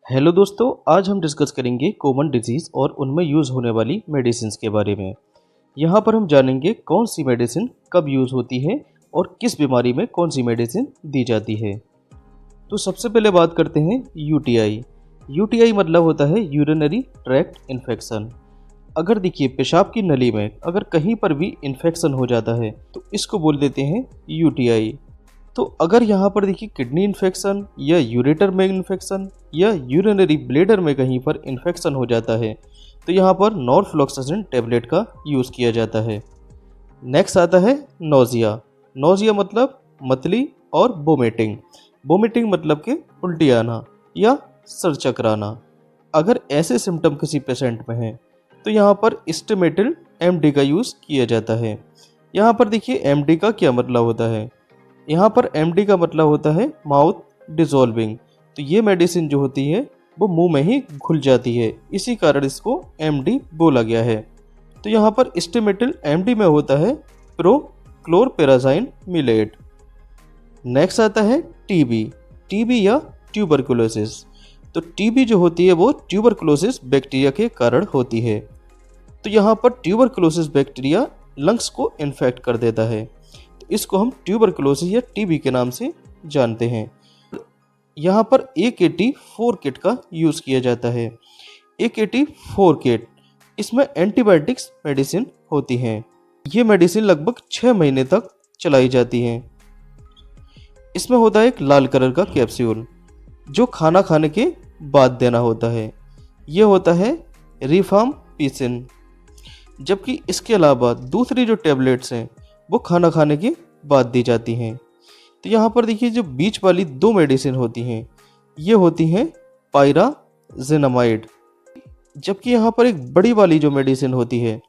Hello दोस्तों, आज हम डिस्कस करेंगे कॉमन डिजीज़ और उनमें यूज़ होने वाली मेडिसिन्स के बारे में। यहाँ पर हम जानेंगे कौन सी मेडिसिन कब यूज़ होती है और किस बीमारी में कौन सी मेडिसिन दी जाती है। तो सबसे पहले बात करते हैं यूटीआई। यूटीआई मतलब होता है यूरिनरी ट्रैक्ट इन्फेक्शन। अगर देखिए पेशाब की नली में अगर कहीं पर भी इन्फेक्शन हो जाता है तो इसको बोल देते हैं यूटीआई। तो अगर यहाँ पर देखिए किडनी इन्फेक्शन या यूरेटर में इन्फेक्शन या यूरिनरी ब्लैडर में कहीं पर इन्फेक्शन हो जाता है तो यहाँ पर नॉरफ्लॉक्सासिन टैबलेट का यूज़ किया जाता है। नेक्स्ट आता है नोज़िया। नोज़िया मतलब मतली और वोमिटिंग। वोमिटिंग मतलब कि उल्टी आना या सर चकराना। अगर ऐसे सिम्टम किसी पेशेंट में हैं तो यहाँ पर स्टेमेटिल एमडी का यूज़ किया जाता है। यहाँ पर देखिए एमडी का क्या मतलब होता है। यहाँ पर एमडी का मतलब होता है माउथ डिसॉल्विंग। तो ये मेडिसिन जो होती है वो मुंह में ही घुल जाती है, इसी कारण इसको एमडी बोला गया है। तो यहाँ पर स्टेमेटिल एमडी में होता है प्रोक्लोरपेराज़ाइन मिलेट। नेक्स्ट आता है टीबी। टीबी या ट्यूबरकुलोसिस। तो टीबी जो होती है वो ट्यूबरकुलोसिस बैक्टीरिया के कारण होती है। तो यहाँ पर ट्यूबरकुलोसिस बैक्टीरिया लंग्स को इन्फेक्ट कर देता है, तो इसको हम ट्यूबरकुलोसिस या टीबी के नाम से जानते हैं। यहाँ पर AKT4 किट का यूज़ किया जाता है। AKT4 किट, इसमें एंटीबायोटिक्स मेडिसिन होती हैं। ये मेडिसिन लगभग 6 महीने तक चलाई जाती हैं। इसमें होता है एक लाल कलर का कैप्सूल जो खाना खाने के बाद देना होता है। ये होता है रिफाम्पिसिन। जबकि इसके अलावा दूसरी जो टैबलेट्स हैं वो खाना खाने के बाद दी जाती हैं। तो यहाँ पर देखिए जो बीच वाली दो मेडिसिन होती हैं ये होती हैं पायराजेनामाइड। जबकि यहाँ पर एक बड़ी वाली जो मेडिसिन होती है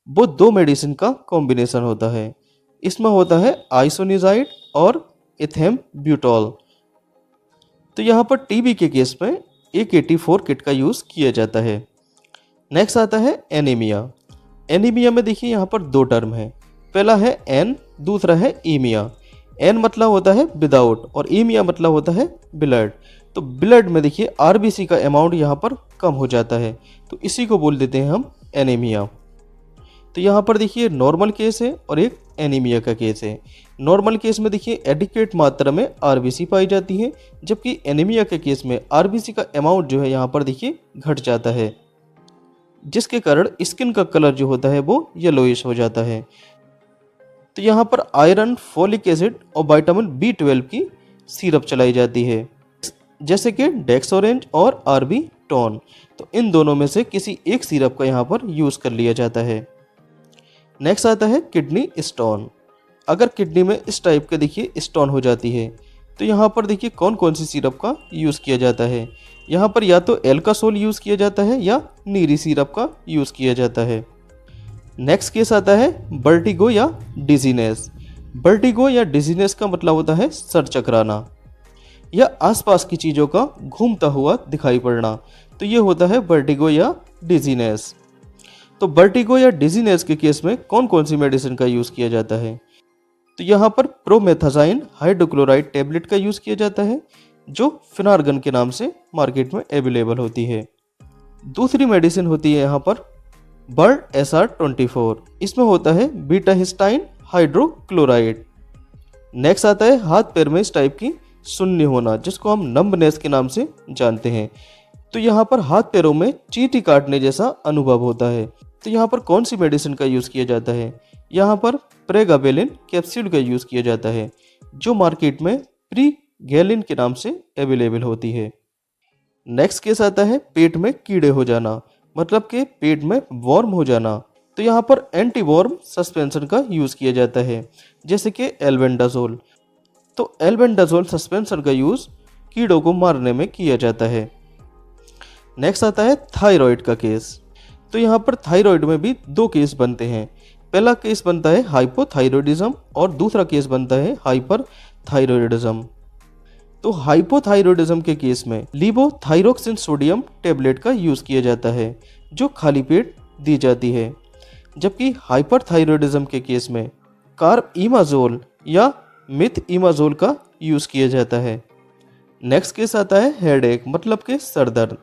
वो दो मेडिसिन का कॉम्बिनेशन होता है। इसमें होता है आइसोनिजाइड और एथेम्ब्यूटोल। तो यहाँ पर टीबी के केस में AKT4 किट का यूज़ किया जाता है। नेक्स्ट आता है एनीमिया। एनीमिया में देखिए यहाँ पर दो टर्म है, पहला है एन, दूसरा है ईमिया। एन मतलब होता है विदाउट और ईमिया मतलब होता है ब्लड। तो ब्लड में देखिए आरबीसी का अमाउंट यहाँ पर कम हो जाता है, तो इसी को बोल देते हैं हम एनीमिया। तो यहाँ पर देखिए नॉर्मल केस है और एक एनीमिया का केस है। नॉर्मल केस में देखिए एडिक्वेट मात्रा में आरबीसी पाई जाती है, जबकि एनीमिया के केस में आरबीसी का अमाउंट जो है यहाँ पर देखिए घट जाता है, जिसके कारण स्किन का कलर जो होता है वो येलोइश हो जाता है। तो यहाँ पर आयरन, फोलिक एसिड और विटामिन B12 की सिरप चलाई जाती है, जैसे कि डेक्सोरेंज और आर्बिटोन। तो इन दोनों में से किसी एक सिरप का यहाँ पर यूज़ कर लिया जाता है। नेक्स्ट आता है किडनी स्टोन। अगर किडनी में इस टाइप के देखिए स्टोन हो जाती है तो यहाँ पर देखिए कौन कौन सी सिरप का यूज़ किया जाता है। यहाँ पर या तो एल्कासोल यूज़ किया जाता है या नीरी सिरप का यूज़ किया जाता है। नेक्स्ट केस आता है वर्टिगो या डिजीनेस। वर्टिगो या डिजीनेस का मतलब होता है सर चकराना या आसपास की चीज़ों का घूमता हुआ दिखाई पड़ना। तो ये होता है वर्टिगो या डिजीनेस। तो वर्टिगो या डिजीनेस के केस में कौन कौन सी मेडिसिन का यूज़ किया जाता है। तो यहाँ पर प्रोमेथाजाइन हाइड्रोक्लोराइड टैबलेट का यूज़ किया जाता है, जो फिनार्गन के नाम से मार्केट में अवेलेबल होती है। दूसरी मेडिसिन होती है यहाँ पर बर्ड SR24। इसमें होता है बीटा हिस्टाइन हाइड्रोक्लोराइड। नेक्स्ट आता है हाथ पैर में इस टाइप की सुन्नी होना, जिसको हम नंबनेस के नाम से जानते हैं। तो यहाँ पर हाथ पैरों में चींटी काटने जैसा अनुभव होता है। तो यहाँ पर कौन सी मेडिसिन का यूज़ किया जाता है। यहाँ पर प्रेगाबेलिन कैप्सूल का यूज़ किया जाता है, जो मार्केट में प्रीगैलिन के नाम से अवेलेबल होती है। नेक्स्ट केस आता है पेट में कीड़े हो जाना, मतलब कि पेट में वॉर्म हो जाना। तो यहाँ पर एंटी वॉर्म सस्पेंशन का यूज़ किया जाता है, जैसे कि एल्बेंडाजोल। तो एल्बेंडाजोल सस्पेंशन का यूज़ कीड़ों को मारने में किया जाता है। नेक्स्ट आता है थायराइड का केस। तो यहाँ पर थायराइड में भी दो केस बनते हैं। पहला केस बनता है हाइपोथायरॉयडिज्म और दूसरा केस बनता है हाइपरथायरॉयडिज्म। तो हाइपोथायरॉयडिज्म के केस में लीवोथायरोक्सिन सोडियम टैबलेट का यूज़ किया जाता है, जो खाली पेट दी जाती है। जबकि हाइपरथायरॉयडिज्म के केस में कार्बइमाजोल या मिथइमाजोल का यूज़ किया जाता है। नेक्स्ट केस आता है हेड एक, मतलब कि सर दर्द।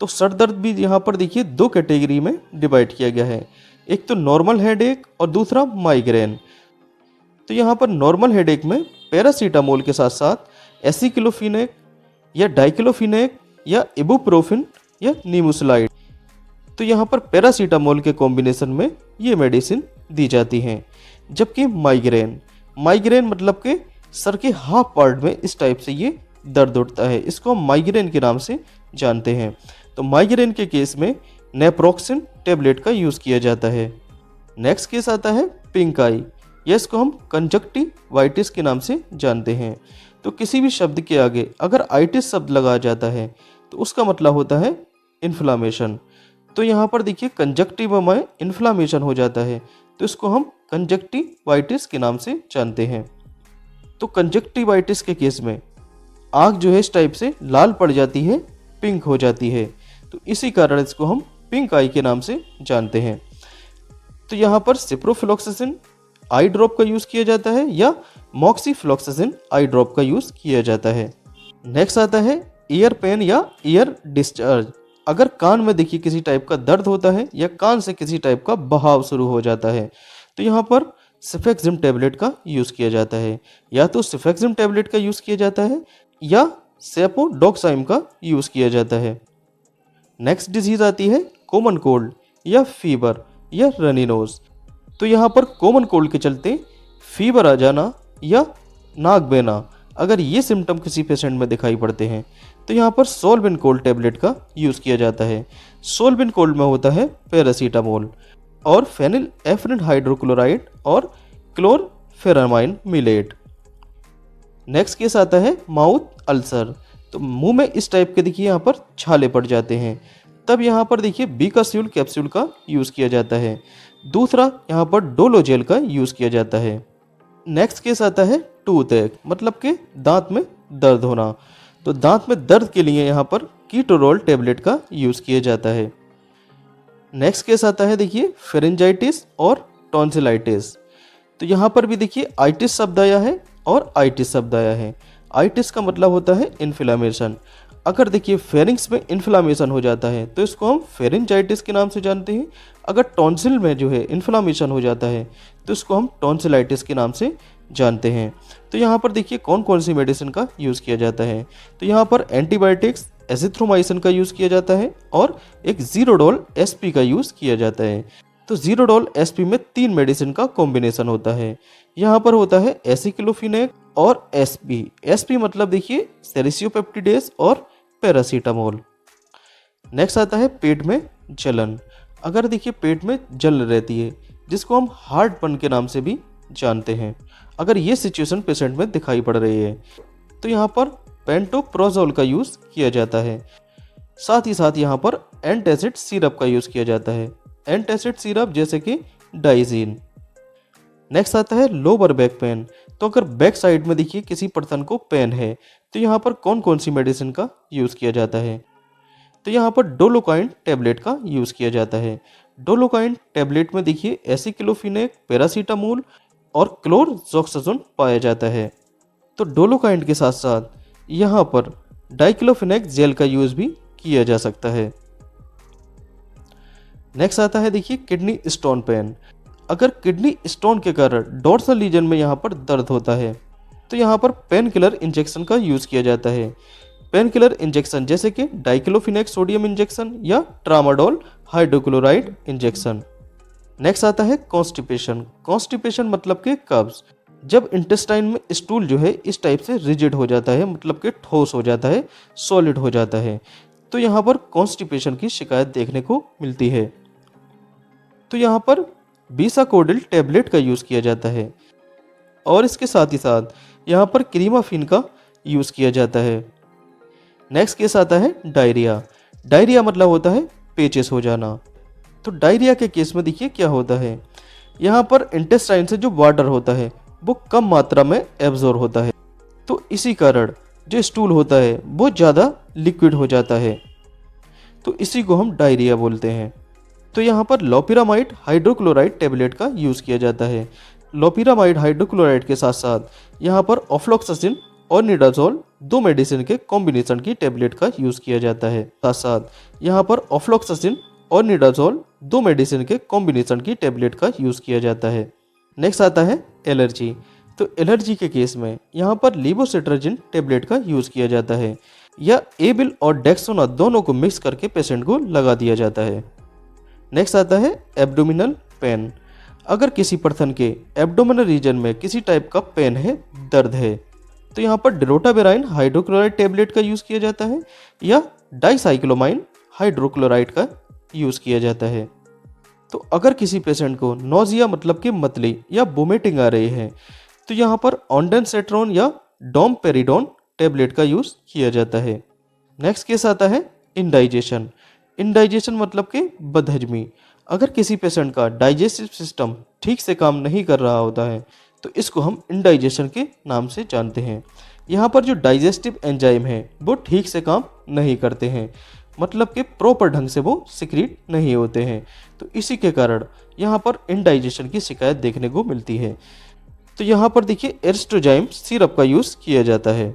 तो सर दर्द भी यहाँ पर देखिए दो कैटेगरी में डिवाइड किया गया है, एक तो नॉर्मल हेड एक और दूसरा माइग्रेन। तो यहाँ पर नॉर्मल हेड एक में पैरासीटामोल के साथ साथ एसिक्लोफिनेक या डाइक्लोफिनेक या इबुप्रोफिन या नीमोसलाइड, तो यहाँ पर पैरासीटामोल के कॉम्बिनेशन में ये मेडिसिन दी जाती हैं। जबकि माइग्रेन मतलब कि सर के हाफ पार्ट में इस टाइप से ये दर्द उठता है, इसको हम माइग्रेन के नाम से जानते हैं। तो माइग्रेन के केस में नेप्रोक्सिन टेबलेट का यूज़ किया जाता है। नेक्स्ट केस आता है पिंक आई, या इसको हम कंजक्टिवाइटिस के नाम से जानते हैं। तो किसी भी शब्द के आगे अगर आइटिस शब्द लगा जाता है तो उसका मतलब होता है इन्फ्लामेशन। तो यहाँ पर देखिए कंजक्टिवा में इन्फ्लामेशन हो जाता है, तो इसको हम कंजक्टिवाइटिस के नाम से जानते हैं। तो कंजक्टिवाइटिस के केस में आँख जो है इस टाइप से लाल पड़ जाती है, पिंक हो जाती है, तो इसी कारण इसको हम पिंक आई के नाम से जानते हैं। तो यहाँ पर सिप्रोफ्लॉक्सासिन आई ड्रॉप का यूज़ किया जाता है या मॉक्सीफ्लॉक्सासिन आई ड्रॉप का यूज़ किया जाता है। नेक्स्ट आता है ईयर पेन या ईयर डिस्चार्ज। अगर कान में देखिए किसी टाइप का दर्द होता है या कान से किसी टाइप का बहाव शुरू हो जाता है, तो यहाँ पर सिफेक्सिम टैबलेट का यूज़ किया जाता है। या तो सिफेक्सिम टैबलेट का यूज़ किया जाता है या सेपोडोक्साइम का यूज़ किया जाता है। नेक्स्ट डिजीज़ आती है कॉमन कोल्ड या फीवर या रनी नोज। तो यहाँ पर कॉमन कोल्ड के चलते फीवर आ जाना या नाक बहना, अगर ये सिम्टम किसी पेशेंट में दिखाई पड़ते हैं तो यहाँ पर सोलबिन कोल्ड टैबलेट का यूज़ किया जाता है। सोलबिन कोल्ड में होता है पैरासीटामोल और फेनिल एफ्रिन हाइड्रोक्लोराइड और क्लोरफेरामाइन मिलेट। नेक्स्ट केस आता है माउथ अल्सर। तो मुंह में इस टाइप के देखिए यहाँ पर छाले पड़ जाते हैं, तब यहाँ पर देखिए बीकास्यूल कैप्सूल का यूज़ किया जाता है। दूसरा यहाँ पर डोलो जेल का यूज़ किया जाता है। नेक्स्ट केस आता है टूथ एक, मतलब कि दांत में दर्द होना। तो दांत में दर्द के लिए यहाँ पर कीटोरोल टैबलेट का यूज़ किया जाता है। नेक्स्ट केस आता है देखिए फेरेंजाइटिस और टॉन्सिलाइटिस। तो यहाँ पर भी देखिए आइटिस शब्द आया है और आइटिस शब्द आया है। आइटिस का मतलब होता है इन्फ्लामेशन। अगर देखिए फेरिंग्स में इन्फ्लामेशन हो जाता है तो इसको हम फेरेंजाइटिस के नाम से जानते हैं। अगर टॉन्सिल में जो है इन्फ्लामेशन हो जाता है तो इसको हम टॉन्सिलाइटिस के नाम से जानते हैं। तो यहाँ पर देखिए कौन कौन सी मेडिसिन का यूज़ किया जाता है। तो यहाँ पर एंटीबायोटिक्स एजिथ्रोमाइसिन का यूज़ किया जाता है और एक जीरोडोल एसपी का यूज़ किया जाता है। तो जीरोडोल एसपी में 3 मेडिसिन का कॉम्बिनेशन होता है। यहाँ पर होता है एसिक्लोफिनेक और एसपी। एसपी मतलब देखिए सेरिसियोपेप्टिडेस और पैरासीटामोल। नेक्स्ट आता है पेट में जलन। अगर देखिए पेट में जलन रहती है जिसको हम हार्टबर्न के नाम से भी जानते हैं, अगर ये सिचुएशन पेशेंट में दिखाई पड़ रही है तो यहाँ पर पेंटोप्रोजोल का यूज़ किया जाता है। साथ ही साथ यहाँ पर एंटासिड सिरप का यूज़ किया जाता है। एंटासिड सिरप जैसे कि डाइजीन। नेक्स्ट आता है लोअर बैक पेन। तो अगर बैक साइड में देखिए किसी पर्सन को पेन है तो यहाँ पर कौन कौन सी मेडिसिन का यूज़ किया जाता है। तो यहाँ पर डोलोकाइन टैबलेट का यूज़ किया जाता है। डोलोकाइन टैबलेट में देखिए एसिक्लोफिनेक, पैरासीटामोल और क्लोरजोक्साजोन पाया जाता है। तो डोलोकाइन के साथ साथ यहाँ पर डाइक्लोफिनेक जेल का यूज़ भी किया जा सकता है। नेक्स्ट आता है देखिए किडनी स्टोन पेन। अगर किडनी स्टोन के कारण डोर्सल रीजन में यहाँ पर दर्द होता है तो यहाँ पर पेन किलर इंजेक्शन का यूज़ किया जाता है। पेन किलर इंजेक्शन जैसे कि डाइक्लोफिनेक सोडियम इंजेक्शन या ट्रामाडोल हाइड्रोक्लोराइड इंजेक्शन। नेक्स्ट आता है कॉन्स्टिपेशन। कॉन्स्टिपेशन मतलब कि कब्ज। जब इंटेस्टाइन में स्टूल जो है इस टाइप से रिजिड हो जाता है, मतलब कि ठोस हो जाता है, सॉलिड हो जाता है, तो यहाँ पर कॉन्स्टिपेशन की शिकायत देखने को मिलती है। तो यहाँ पर बीसाकोडिल टैबलेट का यूज़ किया जाता है और इसके साथ ही साथ यहाँ पर क्रीमाफिन का यूज़ किया जाता है। नेक्स्ट केस आता है डायरिया। डायरिया मतलब होता है पेचिस हो जाना। तो डायरिया के केस में देखिए क्या होता है, यहाँ पर इंटेस्टाइन से जो वाटर होता है वो कम मात्रा में एब्जॉर्ब होता है, तो इसी कारण जो स्टूल होता है वो ज़्यादा लिक्विड हो जाता है, तो इसी को हम डायरिया बोलते हैं। तो यहाँ पर लोपिरामाइड हाइड्रोक्लोराइड टैबलेट का यूज़ किया जाता है। लोपिरामाइड हाइड्रोक्लोराइड के साथ साथ यहाँ पर ऑफ्लॉक्सासिन और निडाजोल दो मेडिसिन के कॉम्बिनेशन की टेबलेट का यूज़ किया जाता है। साथ साथ यहाँ पर ऑफ्लॉक्सासिन और निडाजोल दो मेडिसिन के कॉम्बिनेशन की टेबलेट का यूज़ किया जाता है। नेक्स्ट आता है एलर्जी। तो एलर्जी के केस में यहाँ पर लीवोसिट्राजिन टेबलेट का यूज़ किया जाता है या एबिल और डेक्सोना दोनों को मिक्स करके पेशेंट को लगा दिया जाता है। नेक्स्ट आता है एब्डोमिनल पेन। अगर किसी पर्सन के एब्डोमिनल रीजन में किसी टाइप का पेन है, दर्द है, तो यहाँ पर ड्रोटाबेराइन हाइड्रोक्लोराइड टेबलेट का यूज़ किया जाता है या डाइसाइक्लोमाइन हाइड्रोक्लोराइड का यूज़ किया जाता है। तो अगर किसी पेशेंट को नोजिया मतलब कि मतली या वोमिटिंग आ रही है, तो यहाँ पर ऑन्डेनसेट्रॉन या डोमपेरिडोन टेबलेट का यूज़ किया जाता है। नेक्स्ट केस आता है इंडाइजेशन। इंडाइजेशन मतलब कि बदहजमी। अगर किसी पेशेंट का डाइजेस्टिव सिस्टम ठीक से काम नहीं कर रहा होता है, तो इसको हम इंडाइजेशन के नाम से जानते हैं। यहाँ पर जो डाइजेस्टिव एंजाइम है वो ठीक से काम नहीं करते हैं, मतलब कि प्रॉपर ढंग से वो सिक्रीट नहीं होते हैं। तो इसी के कारण यहाँ पर इंडाइजेशन की शिकायत देखने को मिलती है। तो यहाँ पर देखिए एरिस्ट्रोजाइम सिरप का यूज़ किया जाता है।